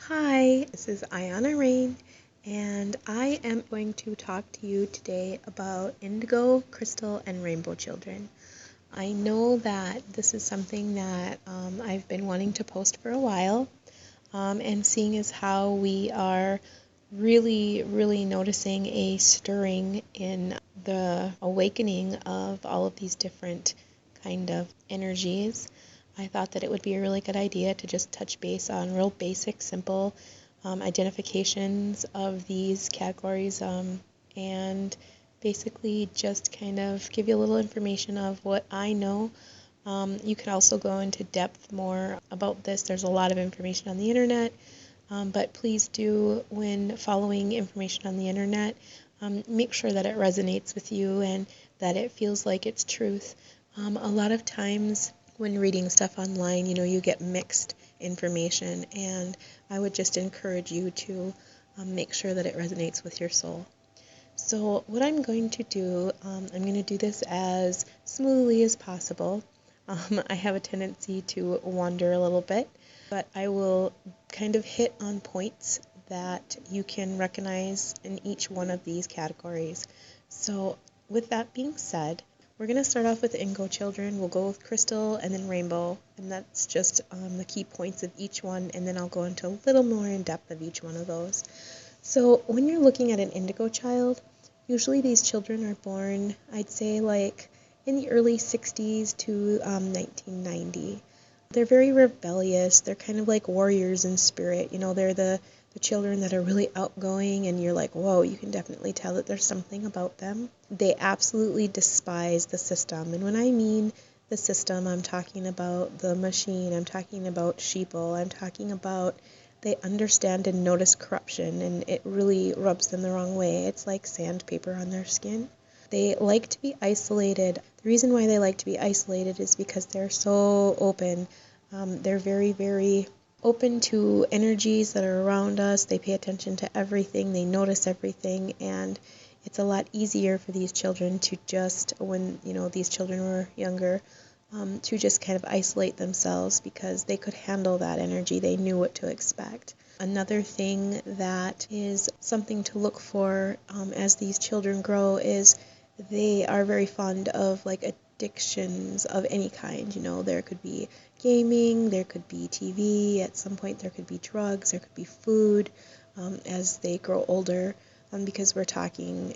Hi, this is Iana Rain, and I am going to talk to you today about indigo, crystal, and rainbow children. I know that this is something that I've been wanting to post for a while, and seeing as how we are really noticing a stirring in the awakening of all of these different kind of energies. I thought that it would be a really good idea to just touch base on real basic, simple identifications of these categories, and basically just kind of give you a little information of what I know. You can also go into depth more about this. There's a lot of information on the internet, but please do, when following information on the internet, make sure that it resonates with you and that it feels like it's truth. A lot of times when reading stuff online, you get mixed information, and I would just encourage you to make sure that it resonates with your soul. So what I'm going to do, I'm going to do this as smoothly as possible. I have a tendency to wander a little bit, but I will kind of hit on points that you can recognize in each one of these categories. So with that being said, we're going to start off with indigo children. We'll go with crystal and then rainbow, and that's just the key points of each one, and then I'll go into a little more in depth of each one of those. So when you're looking at an indigo child, usually these children are born, I'd say, like in the early 60s to 1990. They're very rebellious. They're kind of like warriors in spirit. They're the children that are really outgoing, and you're like, whoa, you can definitely tell that there's something about them. They absolutely despise the system. And when I mean the system, I'm talking about the machine. I'm talking about sheeple. I'm talking about they understand and notice corruption, and it really rubs them the wrong way. It's like sandpaper on their skin. They like to be isolated. The reason why they like to be isolated is because they're so open. They're very open to energies that are around us. They pay attention to everything. They notice everything. And it's a lot easier for these children to just, when, these children were younger, to just kind of isolate themselves because they could handle that energy. They knew what to expect. Another thing that is something to look for as these children grow is they are very fond of like addictions of any kind. There could be gaming, there could be TV, at some point there could be drugs, there could be food as they grow older. Because we're talking,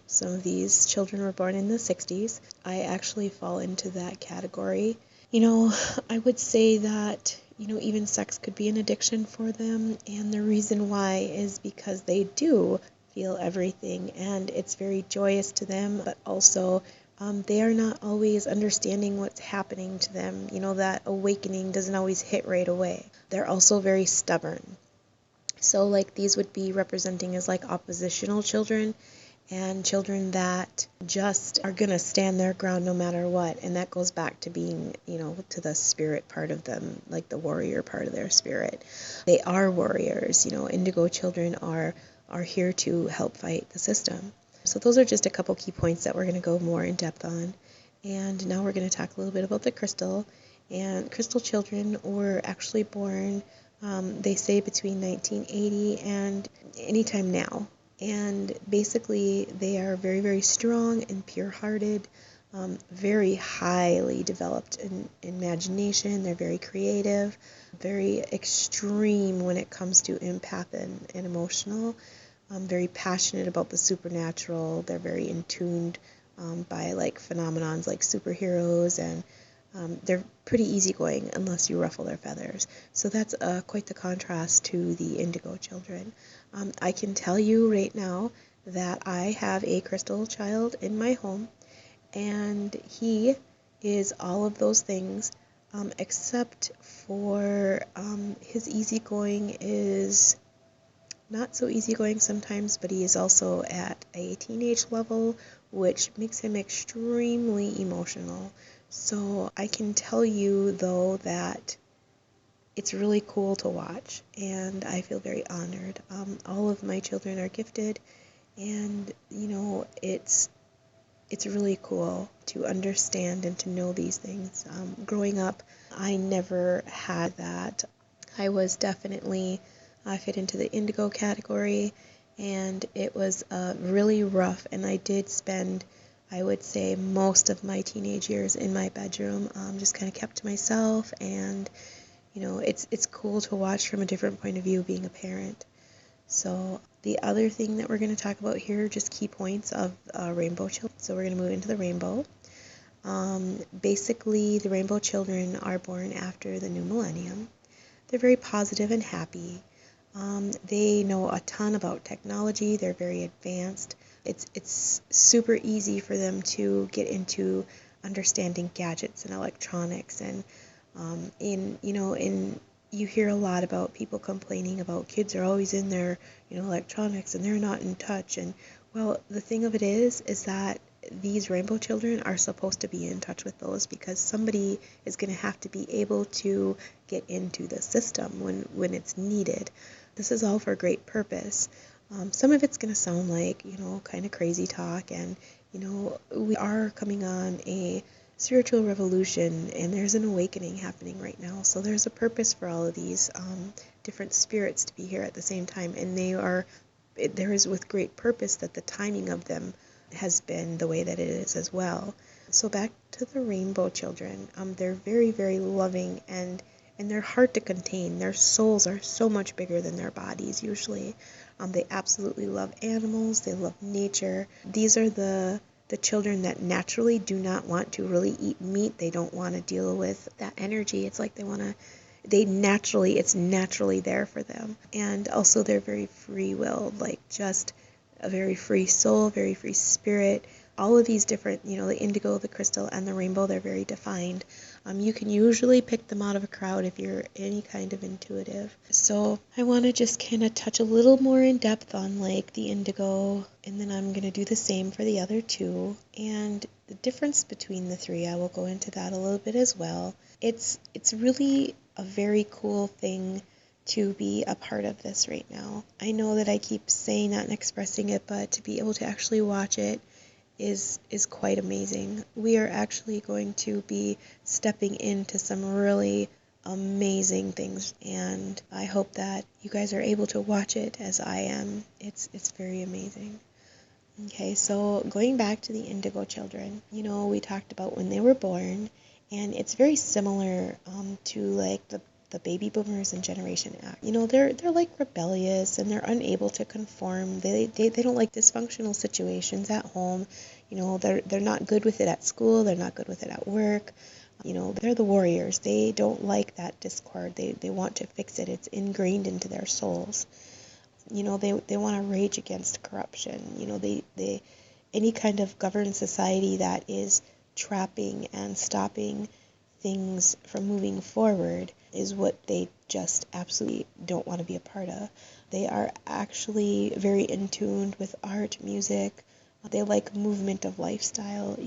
some of these children were born in the 60s. I actually fall into that category. I would say that, even sex could be an addiction for them. And the reason why is because they do feel everything, and it's very joyous to them, but also they are not always understanding what's happening to them. That awakening doesn't always hit right away. They're also very stubborn. So like these would be representing as like oppositional children and children that just are going to stand their ground no matter what. And that goes back to being, to the spirit part of them, like the warrior part of their spirit. They are warriors. Indigo children are here to help fight the system. So those are just a couple key points that we're going to go more in depth on. And now we're going to talk a little bit about the crystal. And crystal children were actually born, they say, between 1980 and anytime now. And basically, they are very strong and pure-hearted, very highly developed in imagination. They're very creative, very extreme when it comes to empath and emotional, very passionate about the supernatural. They're very in tuned by like phenomenons like superheroes, and they're pretty easygoing unless you ruffle their feathers. So that's quite the contrast to the indigo children. I can tell you right now that I have a crystal child in my home, and he is all of those things, except for his easygoing is not so easygoing sometimes, but he is also at a teenage level, which makes him extremely emotional. So I can tell you, though, that it's really cool to watch, and I feel very honored. All of my children are gifted, and, it's really cool to understand and to know these things. Growing up, I never had that. I was definitely I fit into the indigo category, and it was really rough, and I did spend, I would say, most of my teenage years in my bedroom, just kind of kept to myself. And it's cool to watch from a different point of view being a parent. So the other thing that we're going to talk about here, just key points of rainbow children. So we're going to move into the rainbow. Basically, the rainbow children are born after the new millennium. They're very positive and happy. They know a ton about technology. They're very advanced. It's super easy for them to get into understanding gadgets and electronics. And you hear a lot about people complaining about kids are always in their electronics and they're not in touch. And well, the thing of it is that these rainbow children are supposed to be in touch with those, because somebody is going to have to be able to get into the system when it's needed. This is all for a great purpose. Some of it's going to sound like, kind of crazy talk, and, we are coming on a spiritual revolution, and there's an awakening happening right now. So there's a purpose for all of these different spirits to be here at the same time, and there is with great purpose that the timing of them has been the way that it is as well. So back to the rainbow children. They're very, very loving, and they're hard to contain. Their souls are so much bigger than their bodies usually. They absolutely love animals. They love nature. These are the children that naturally do not want to really eat meat. They don't want to deal with that energy. It's like it's naturally there for them. And also they're very free-willed, like just a very free soul, very free spirit. All of these different, the indigo, the crystal, and the rainbow, they're very defined. You can usually pick them out of a crowd if you're any kind of intuitive. So I want to just kind of touch a little more in depth on like the indigo, and then I'm going to do the same for the other two. And the difference between the three, I will go into that a little bit as well. It's really a very cool thing to be a part of this right now. I know that I keep saying that and expressing it, but to be able to actually watch it is quite amazing. We are actually going to be stepping into some really amazing things, and I hope that you guys are able to watch it as I am. It's very amazing. Okay, so going back to the indigo children, we talked about when they were born, and it's very similar to like the baby boomers and Generation X. They're like rebellious, and they're unable to conform. They don't like dysfunctional situations at home. They're not good with it at school. They're not good with it at work. They're the warriors. They don't like that discord. They want to fix it. It's ingrained into their souls. They want to rage against corruption. They any kind of governed society that is trapping and stopping things from moving forward is what they just absolutely don't want to be a part of. They are actually very in tune with art, music. They like movement of lifestyle.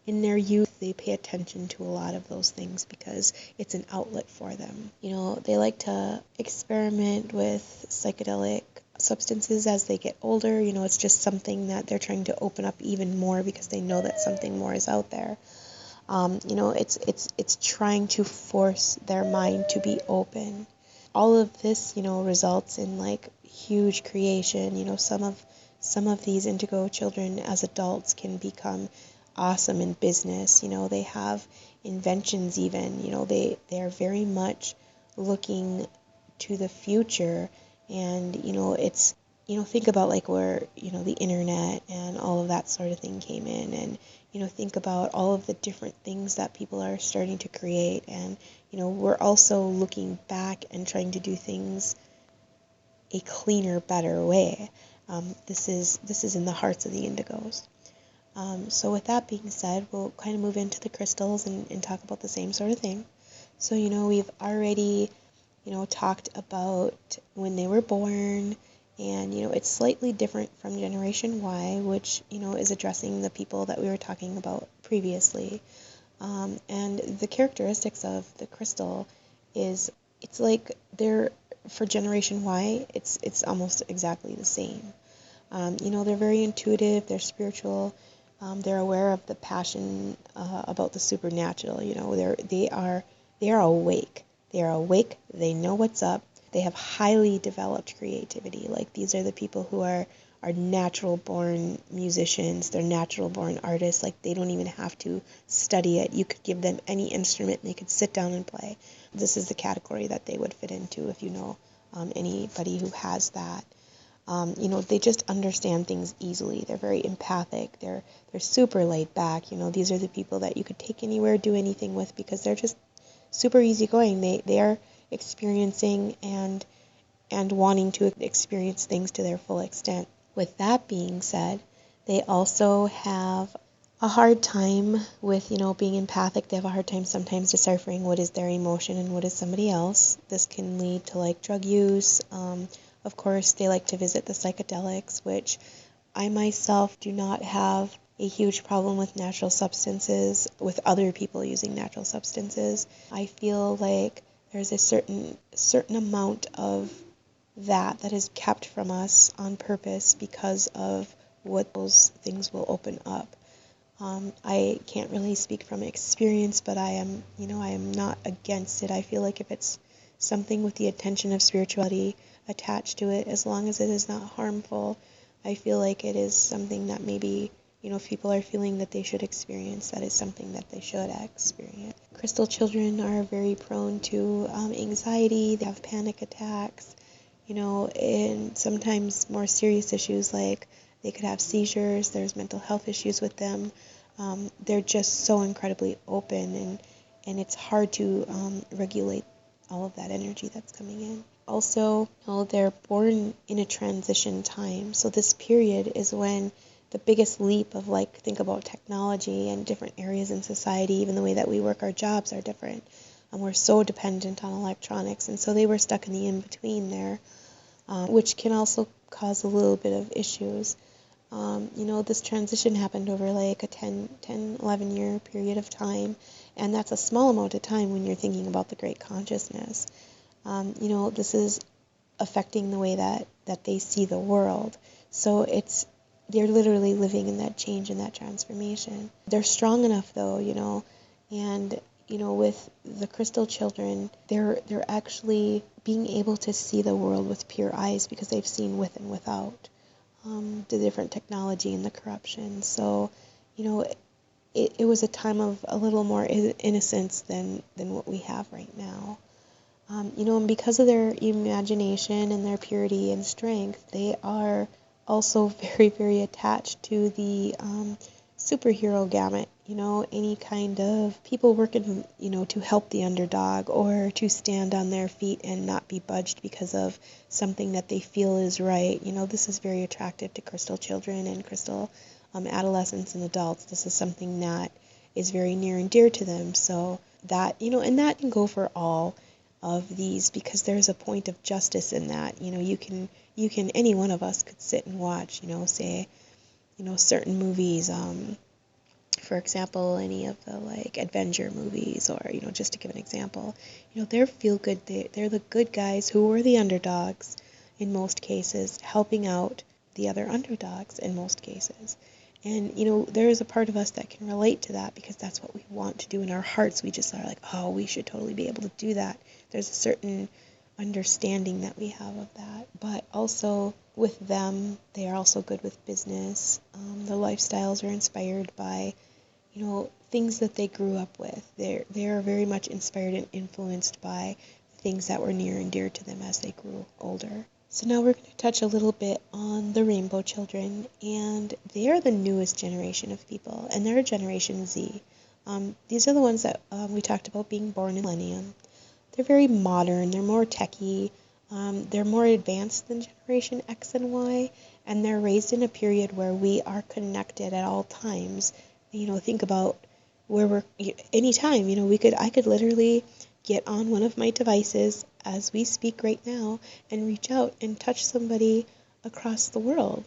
In their youth, they pay attention to a lot of those things because it's an outlet for them. They like to experiment with psychedelic substances as they get older. It's just something that they're trying to open up even more because they know that something more is out there. It's trying to force their mind to be open. All of this, results in like huge creation. Some of these indigo children as adults can become awesome in business. They have inventions even. They are very much looking to the future, and it's think about like where the internet and all of that sort of thing came in, and think about all of the different things that people are starting to create, and we're also looking back and trying to do things a cleaner, better way. This is in the hearts of the indigos. So with that being said, we'll kind of move into the crystals and talk about the same sort of thing. So we've already talked about when they were born, and it's slightly different from Generation Y, which is addressing the people that we were talking about previously. And the characteristics of the crystal is it's like for Generation Y, it's almost exactly the same. They're very intuitive, they're spiritual, they're aware of the passion about the supernatural. They are awake. They are awake. They know what's up. They have highly developed creativity. Like, these are the people who are natural born musicians. They're natural born artists. Like, they don't even have to study it. You could give them any instrument and they could sit down and play. This is the category that they would fit into if you know anybody who has that. They just understand things easily. They're very empathic. They're super laid back. These are the people that you could take anywhere, do anything with, because they're just super easygoing. They are experiencing and wanting to experience things to their full extent. With that being said, they also have a hard time with, being empathic. They have a hard time sometimes deciphering what is their emotion and what is somebody else. This can lead to like drug use. Of course, they like to visit the psychedelics, which I myself do not have a huge problem with natural substances, with other people using natural substances. I feel like there's a certain amount of that is kept from us on purpose because of what those things will open up. I can't really speak from experience, but I am not against it. I feel like if it's something with the intention of spirituality attached to it, as long as it is not harmful, I feel like it is something that maybe, if people are feeling that they should experience, that is something that they should experience. Crystal children are very prone to anxiety. They have panic attacks, and sometimes more serious issues like they could have seizures. There's mental health issues with them. They're just so incredibly open, and it's hard to regulate all of that energy that's coming in. Also, they're born in a transition time. So this period is when the biggest leap of, like, think about technology and different areas in society, even the way that we work our jobs are different. And we're so dependent on electronics. And so they were stuck in the in-between there, which can also cause a little bit of issues. This transition happened over like a 10, 11 year period of time. And that's a small amount of time when you're thinking about the great consciousness. This is affecting the way that they see the world. So they're literally living in that change and that transformation. They're strong enough though, and with the crystal children, they're actually being able to see the world with pure eyes because they've seen with and without the different technology and the corruption. So, it was a time of a little more innocence than what we have right now. And because of their imagination and their purity and strength, they are also very, very attached to the superhero gamut. Any kind of people working, to help the underdog or to stand on their feet and not be budged because of something that they feel is right. This is very attractive to crystal children and crystal adolescents and adults. This is something that is very near and dear to them. So that, and that can go for all of these because there's a point of justice in that. You can any one of us could sit and watch, say, certain movies, for example, any of the like adventure movies, or just to give an example, they're feel good. They're the good guys who were the underdogs in most cases, helping out the other underdogs in most cases. And there is a part of us that can relate to that because that's what we want to do in our hearts. We just are like, oh, we should totally be able to do that. There's a certain understanding that we have of that. But also with them, they are also good with business. Their lifestyles are inspired by things that they grew up with. They are very much inspired and influenced by things that were near and dear to them as they grew older. So now we're going to touch a little bit on the rainbow children, and they are the newest generation of people, and they're Generation Z. These are the ones that we talked about being born in millennium. They're very modern, they're more techy, they're more advanced than Generation X and Y, and they're raised in a period where we are connected at all times. Think about where we're, anytime, I could literally get on one of my devices as we speak right now and reach out and touch somebody across the world.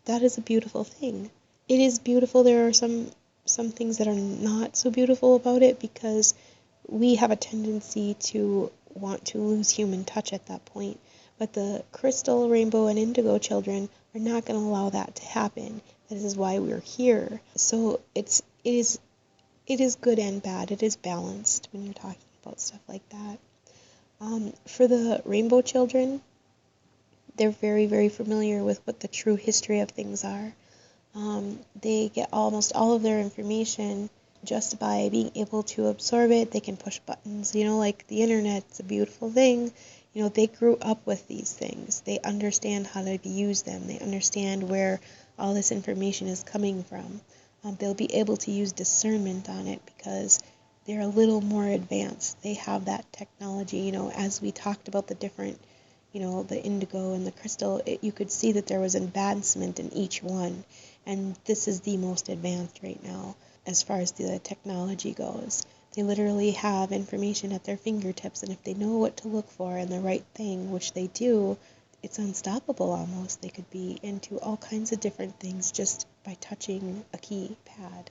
That is a beautiful thing. It is beautiful. There are some things that are not so beautiful about it because we have a tendency to want to lose human touch at that point. But the crystal, rainbow, and indigo children are not going to allow that to happen. This is why we're here. So it is good and bad. It is balanced when you're talking about stuff like that. For the rainbow children, they're very, very familiar with what the true history of things are. They get almost all of their information just by being able to absorb it. They can push buttons, like the internet's a beautiful thing. They grew up with these things. They understand how to use them. They understand where all this information is coming from. They'll be able to use discernment on it because they're a little more advanced. They have that technology, as we talked about the different, the indigo and the crystal, you could see that there was advancement in each one. And this is the most advanced right now as far as the technology goes. They literally have information at their fingertips, and if they know what to look for and the right thing, which they do, it's unstoppable almost. They could be into all kinds of different things just by touching a keypad.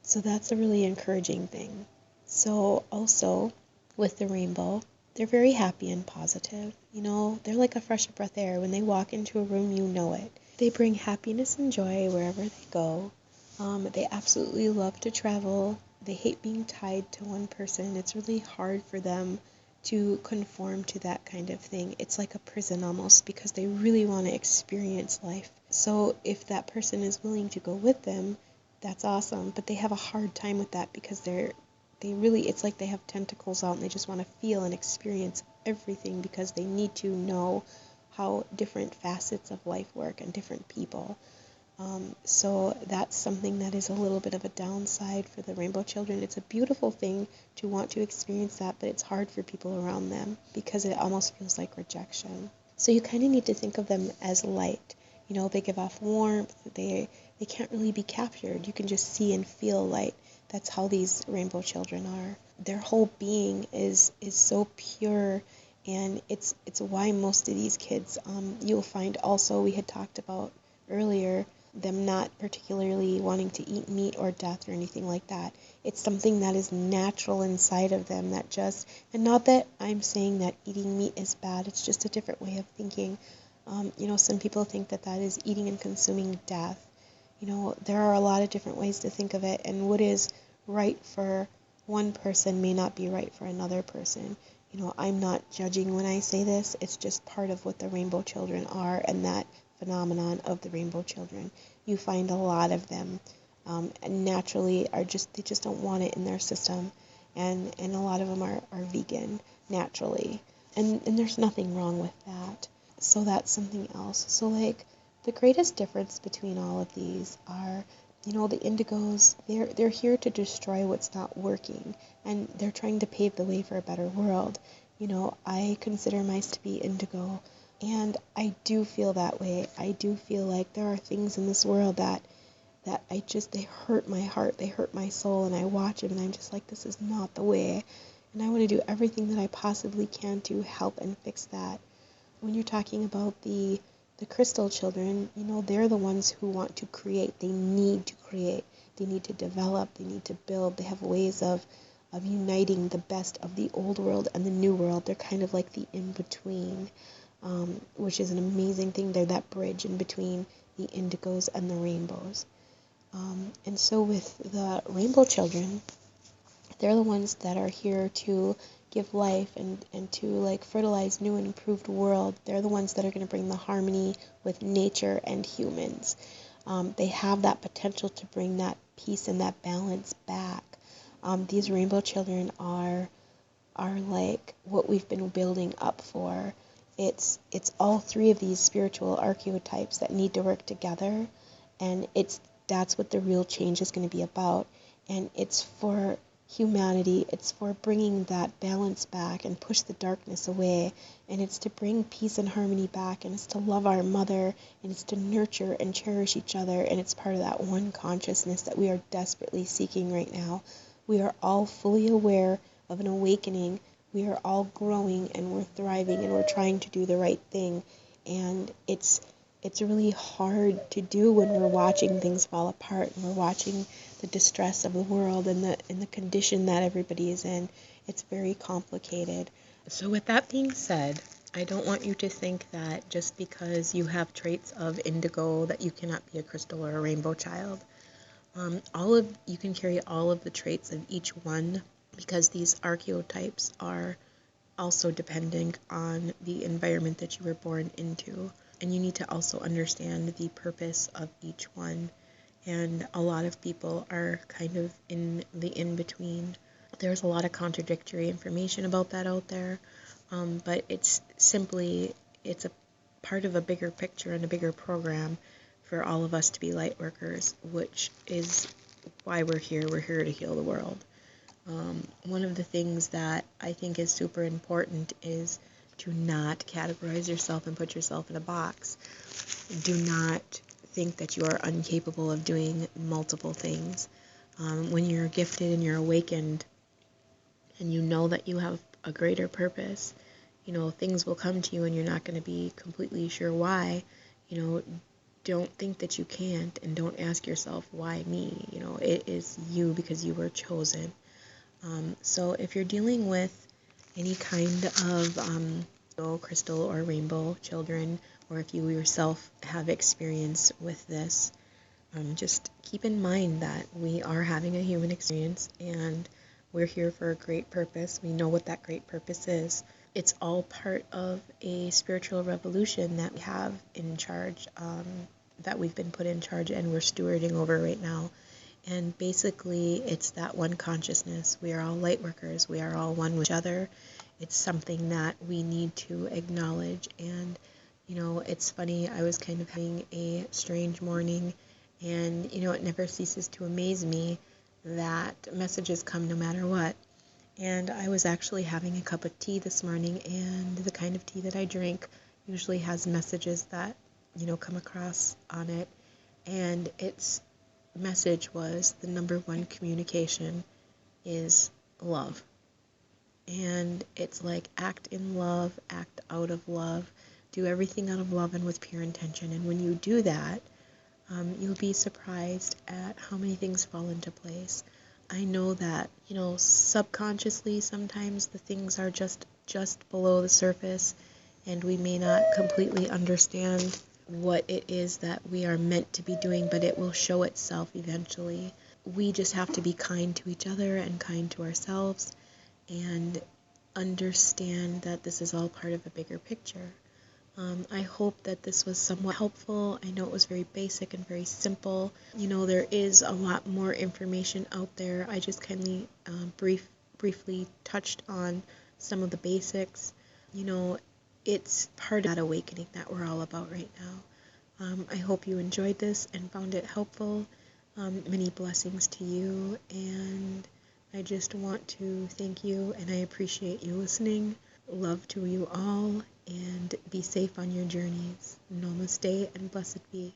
So that's a really encouraging thing. So also with the rainbow, they're very happy and positive. They're like a fresh breath of air. When they walk into a room, you know it. They bring happiness and joy wherever they go. They absolutely love to travel. They hate being tied to one person. It's really hard for them to conform to that kind of thing. It's like a prison almost because they really want to experience life. So if that person is willing to go with them, that's awesome. But they have a hard time with that because it's like they have tentacles out and they just want to feel and experience everything because they need to know how different facets of life work and different people. So that's something that is a little bit of a downside for the rainbow children. It's a beautiful thing to want to experience that, but it's hard for people around them because it almost feels like rejection. So you kind of need to think of them as light. They give off warmth. They can't really be captured. You can just see and feel light. That's how these rainbow children are. Their whole being is so pure, and it's why most of these kids, you'll find also, we had talked about earlier, them not particularly wanting to eat meat or death or anything like that. It's something that is natural inside of them and not that I'm saying that eating meat is bad, it's just a different way of thinking. Some people think that is eating and consuming death. There are a lot of different ways to think of it, and what is right for one person may not be right for another person. I'm not judging when I say this, it's just part of what the rainbow children are and that phenomenon of the rainbow children. You find a lot of them and naturally they just don't want it in their system, and a lot of them are vegan naturally, and there's nothing wrong with that. So that's something else. So like the greatest difference between all of these are, the indigos, they're here to destroy what's not working, and they're trying to pave the way for a better world. I consider myself to be indigo, and I do feel that way. I do feel like there are things in this world that they hurt my heart, they hurt my soul, and I watch them and I'm just like, this is not the way. And I want to do everything that I possibly can to help and fix that. When you're talking about the crystal children, they're the ones who want to create. They need to create. They need to develop. They need to build. They have ways of uniting the best of the old world and the new world. They're kind of like the in-between, which is an amazing thing. They're that bridge in between the indigos and the rainbows. And so with the rainbow children, they're the ones that are here to give life and to like fertilize new and improved world. They're the ones that are going to bring the harmony with nature and humans. They have that potential to bring that peace and that balance back. These rainbow children are like what we've been building up for. It's all three of these spiritual archetypes that need to work together, and that's what the real change is going to be about. And it's for humanity, it's for bringing that balance back and push the darkness away, and it's to bring peace and harmony back, and it's to love our mother, and it's to nurture and cherish each other, and it's part of that one consciousness that we are desperately seeking right now. We are all fully aware of an awakening. We are all growing and we're thriving and we're trying to do the right thing, and it's really hard to do when we're watching things fall apart and we're watching the distress of the world and the condition that everybody is in. It's very complicated. So with that being said, I don't want you to think that just because you have traits of indigo that you cannot be a crystal or a rainbow child. You can carry all of the traits of each one because these archetypes are also depending on the environment that you were born into. And you need to also understand the purpose of each one. And a lot of people are kind of in the in-between. There's a lot of contradictory information about that out there, but it's a part of a bigger picture and a bigger program for all of us to be light workers, which is why we're here. We're here to heal the world. One of the things that I think is super important is to not categorize yourself and put yourself in a box. Do not think that you are incapable of doing multiple things. When you're gifted and you're awakened and you know that you have a greater purpose, things will come to you and you're not going to be completely sure why. Don't think that you can't, and don't ask yourself, why me? It is you because you were chosen. So if you're dealing with any kind of crystal or rainbow children, or if you yourself have experience with this, just keep in mind that we are having a human experience and we're here for a great purpose. We know what that great purpose is. It's all part of a spiritual revolution that we have in charge, that we've been put in charge and we're stewarding over right now. And basically, it's that one consciousness. We are all light workers. We are all one with each other. It's something that we need to acknowledge. And, it's funny, I was kind of having a strange morning, and, it never ceases to amaze me that messages come no matter what. And I was actually having a cup of tea this morning, and the kind of tea that I drink usually has messages that, come across on it. And its message was the number one communication is love. And it's like, act in love, act out of love, do everything out of love and with pure intention. And when you do that, you'll be surprised at how many things fall into place. I know that, subconsciously sometimes the things are just below the surface, and we may not completely understand what it is that we are meant to be doing, but it will show itself eventually. We just have to be kind to each other and kind to ourselves and understand that this is all part of a bigger picture. I hope that this was somewhat helpful. I know it was very basic and very simple. There is a lot more information out there. I just kindly briefly touched on some of the basics. It's part of that awakening that we're all about right now. I hope you enjoyed this and found it helpful. Many blessings to you, and I just want to thank you, and I appreciate you listening. Love to you all, and be safe on your journeys. Namaste and blessed be.